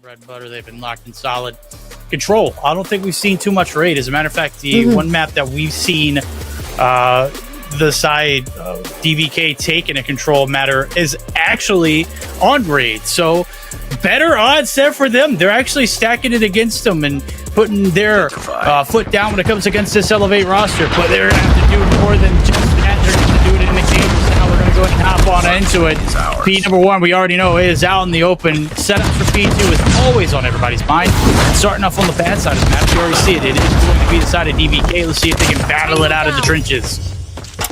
Bread and butter, they've been locked in solid control. I don't think we've seen too much raid. As a matter of fact, the one map that we've seen the side of DVK taking a control matter is actually on raid. So better odds there for them. They're actually stacking it against them and putting their foot down when it comes against this Elevate roster. But they're going to have to do more than just that. They're going to do it in the game. So now we're going to go ahead and hop on into it. P number 1, we already know, is out in the open. Setups for P2 is always on everybody's mind. Starting off on the bad side of the map, you already see it. It is going to be the side of DVK. Let's see if they can battle it out of the trenches.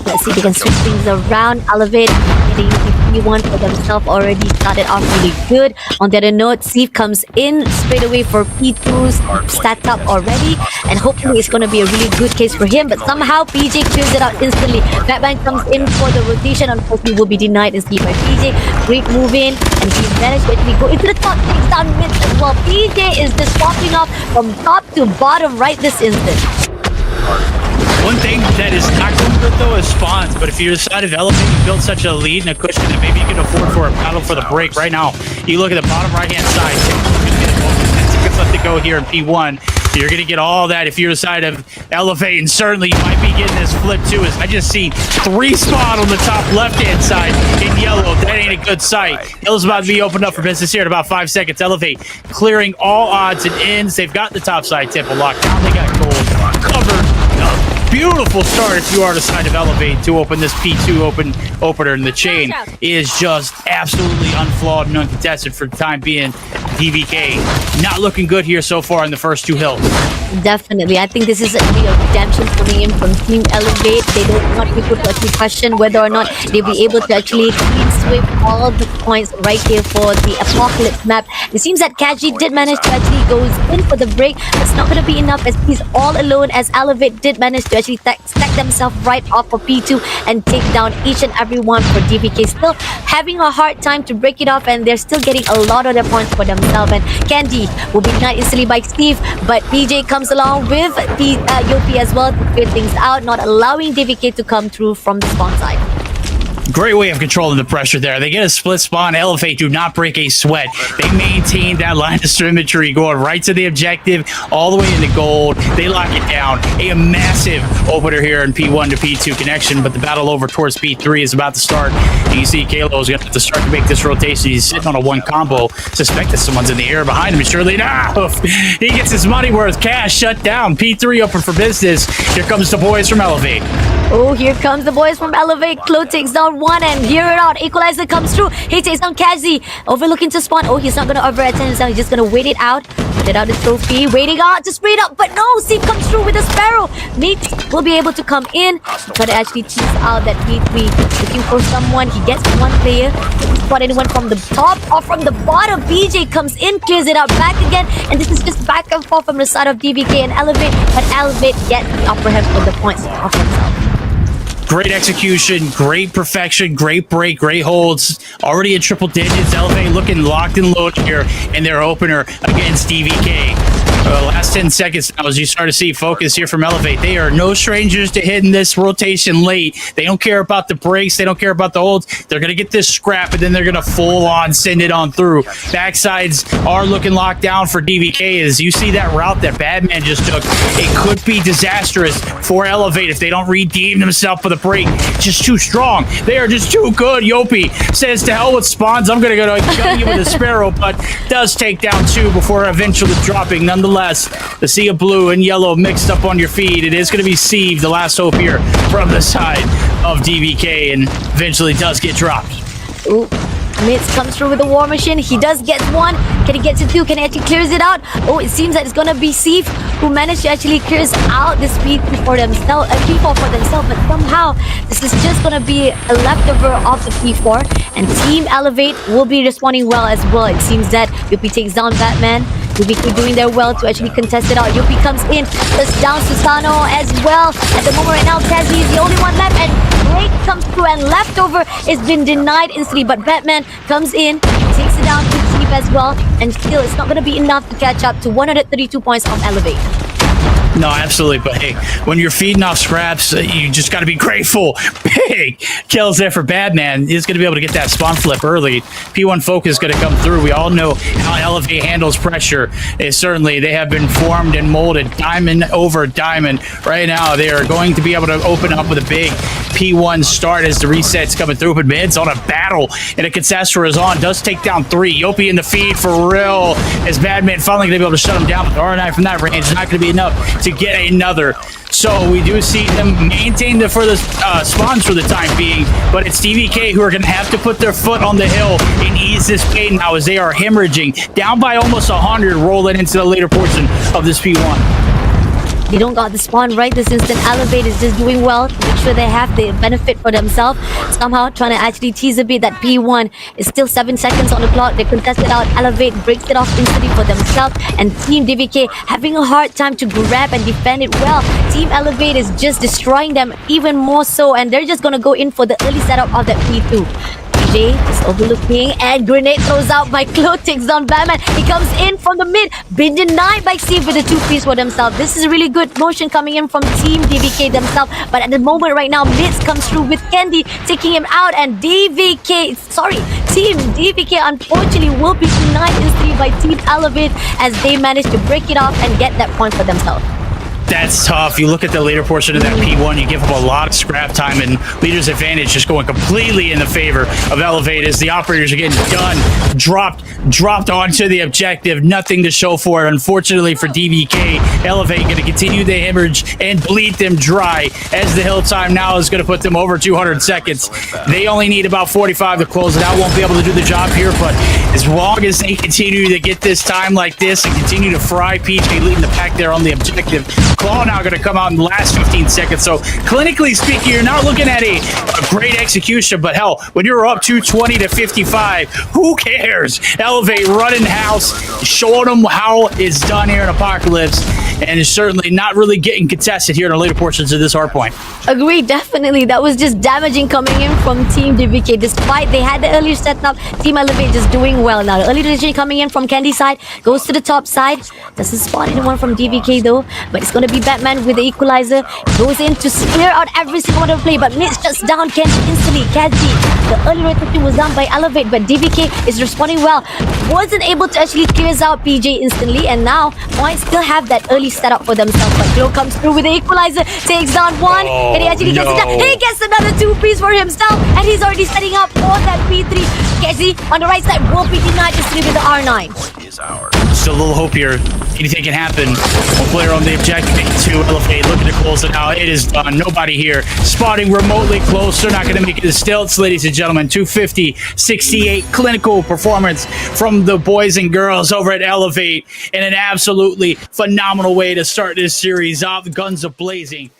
Let's see if they can switch things around. Elevate getting P1 for themselves already started off really good. On the other note, Steve comes in straight away for P2's stats up already, and hopefully it's going to be a really good case for him. But somehow PJ clears it out instantly. Batman comes in for the rotation. Unfortunately, will be denied instantly by PJ. Great move in, and he managed to actually go into the top, takes down mid as well. PJ is just swapping off from top to bottom right this instant. One thing that is not going good though is spawns, but if you decide to elevate and build such a lead and a cushion that maybe you can afford for a battle for the break right now, you look at the bottom right hand side, you're going to get a bonus 10 seconds left to go here in P1. You're going to get all that if you decide to elevate, and certainly you might be getting this flip too, as I just see 3 spawn on the top left hand side in yellow. That ain't a good sight. Yellow's about to be opened up for business here in about 5 seconds. Elevate clearing all odds and ends. They've got the top side temple locked down. They got gold covered. Beautiful start if you are to decide of Elevate to open this P2 opener, and the chain is just absolutely unflawed and uncontested for the time being. DVK not looking good here so far in the first 2 hills. Definitely. I think this is actually a redemption coming in from Team Elevate. They don't want people to actually question whether or not they'll be able to actually clean sweep all the points right here for the Apocalypse map. It seems that Kaji did manage to actually go in for the break. It's not going to be enough as he's all alone, as Elevate did manage to actually stack themselves right off of P2 and take down each and every one for DVK. Still having a hard time to break it off, and they're still getting a lot of their points for themselves. And Candy will be denied instantly by Steve, but PJ comes along with the Yopi as well to clear things out, not allowing DVK to come through from the spawn side. Great way of controlling the pressure there. They get a split spawn. Elevate do not break a sweat. They maintain that line of symmetry, going right to the objective, all the way into gold. They lock it down. A massive opener here in P1 to P2 connection, but the battle over towards P3 is about to start. And you see Kalo is going to have to start to make this rotation. He's sitting on a 1 combo. Suspect that someone's in the air behind him. Surely enough, he gets his money worth. Cash shut down. P3 open for business. Here comes the boys from Elevate. Oh, here comes the boys from Elevate. Klo takes down 1 and hear it out. Equalizer comes through. He takes down Kazi. Overlooking to spawn. Oh, he's not going to overattend himself. He's just going to wait it out. Put it out the trophy. Waiting out to spray it up. But no, Steve comes through with a Sparrow. Meat will be able to come in. Try to actually tease out that P3. Looking for someone. He gets 1 player. Doesn't spot anyone from the top or from the bottom. BJ comes in, clears it out back again. And this is just back and forth from the side of DVK and Elevate. But Elevate get the upper hand of the points of himself. Great execution, great perfection, great break, great holds. Already in triple digits. Elevate looking locked and loaded here in their opener against DVK. Last 10 seconds now as you start to see focus here from Elevate. They are no strangers to hitting this rotation late. They don't care about the breaks. They don't care about the holds. They're going to get this scrap, and then they're going to full on send it on through. Backsides are looking locked down for DVK as you see that route that Badman just took. It could be disastrous for Elevate if they don't redeem themselves for the break. Just too strong. They are just too good. Yopi says to hell with spawns. I'm going to go gun you with a Sparrow, but does take down 2 before eventually dropping. Nonetheless, the sea of blue and yellow mixed up on your feed. It is going to be Steve, the last hope here from the side of DVK, and eventually does get dropped. Ooh. Mitz comes through with the war machine. He does get 1. Can he get to 2? Can he actually clears it out? Oh, it seems that it's gonna be Steve who managed to actually clears out this P4 for themselves, but somehow this is just gonna be a leftover of the P4, and Team Elevate will be responding well as well. It seems that Yuppie takes down Batman. Yuppie doing their well to actually contest it out. Yuppie comes in, just down Susano as well. At the moment right now, Kazi is the only one left, and break comes through, and leftover has been denied instantly, but Batman comes in, takes it down to Steve as well, and still it's not going to be enough to catch up to 132 points of Elevate. No, absolutely. But hey, when you're feeding off scraps, you just got to be grateful. Big kills there for Badman. He's going to be able to get that spawn flip early. P1 Focus is going to come through. We all know how Elevate handles pressure. Certainly, they have been formed and molded diamond over diamond. Right now, they are going to be able to open up with a big P1 start as the reset's coming through. But Mid's on a battle, and a Concessor is on. Does take down 3. Yopi in the feed for real. As Badman finally going to be able to shut him down. But the R9 from that range is not going to be enough to get another. So we do see them maintain the further spawns for the time being, but it's DVK who are going to have to put their foot on the hill and ease this pain now as they are hemorrhaging down by almost 100, rolling into the later portion of this P1. They don't got the spawn right this instant. Elevate is just doing well to make sure they have the benefit for themselves. Somehow trying to actually tease a bit that P1 is still 7 seconds on the clock. They contest it out. Elevate breaks it off instantly for themselves. And Team DVK having a hard time to grab and defend it well. Team Elevate is just destroying them even more so. And they're just going to go in for the early setup of that P2. Jay is overlooking and grenade throws out by Clo, takes down Batman. He comes in from the mid, been denied by Steve with the 2-piece for themselves. This is a really good motion coming in from Team DVK themselves, but at the moment right now, Mitz comes through with Candy taking him out, and Team DVK unfortunately will be denied instantly by Team Elevate as they manage to break it off and get that point for themselves. That's tough. You look at the later portion of that P1, you give up a lot of scrap time, and leader's advantage just going completely in the favor of Elevate as the operators are getting done, dropped onto the objective, nothing to show for it. Unfortunately for DVK, Elevate going to continue the hemorrhage and bleed them dry as the hill time now is going to put them over 200 seconds. They only need about 45 to close it out. Won't be able to do the job here, but as long as they continue to get this time like this and continue to fry PJ leading the pack there on the objective, Claw now going to come out in the last 15 seconds. So clinically speaking, you're not looking at a great execution, but hell, when you're up 220 to 55, who cares? Elevate running house, showing them how it's done here in Apocalypse, and is certainly not really getting contested here in the later portions of this hard point. Agreed, definitely. That was just damaging coming in from Team DVK. Despite they had the earlier setup, Team Elevate just doing well now. The early decision coming in from Candy side, goes to the top side. Doesn't spot anyone from DVK though, but it's going to be Batman with the equalizer. Goes in to clear out every single one of the play, but Mitch shuts down Candy instantly. Candy, the early rotation was done by Elevate, but DVK is responding well. Wasn't able to actually clears out PJ instantly, and now might still have that early setup for themselves. But Glow comes through with the equalizer, takes down one, and he actually gets it down. He gets another 2-piece for himself, and he's already setting up for that P3. Casey on the right side will be denied instantly with the R9. Still a little hope here. Anything can happen. One player on the objective, to Elevate, looking to close it out. It is done. Nobody here. Spotting remotely close. They're not going to make it to stilts, ladies and gentlemen. 250-68 clinical performance from the boys and girls over at Elevate in an absolutely phenomenal way to start this series off. Guns a blazing.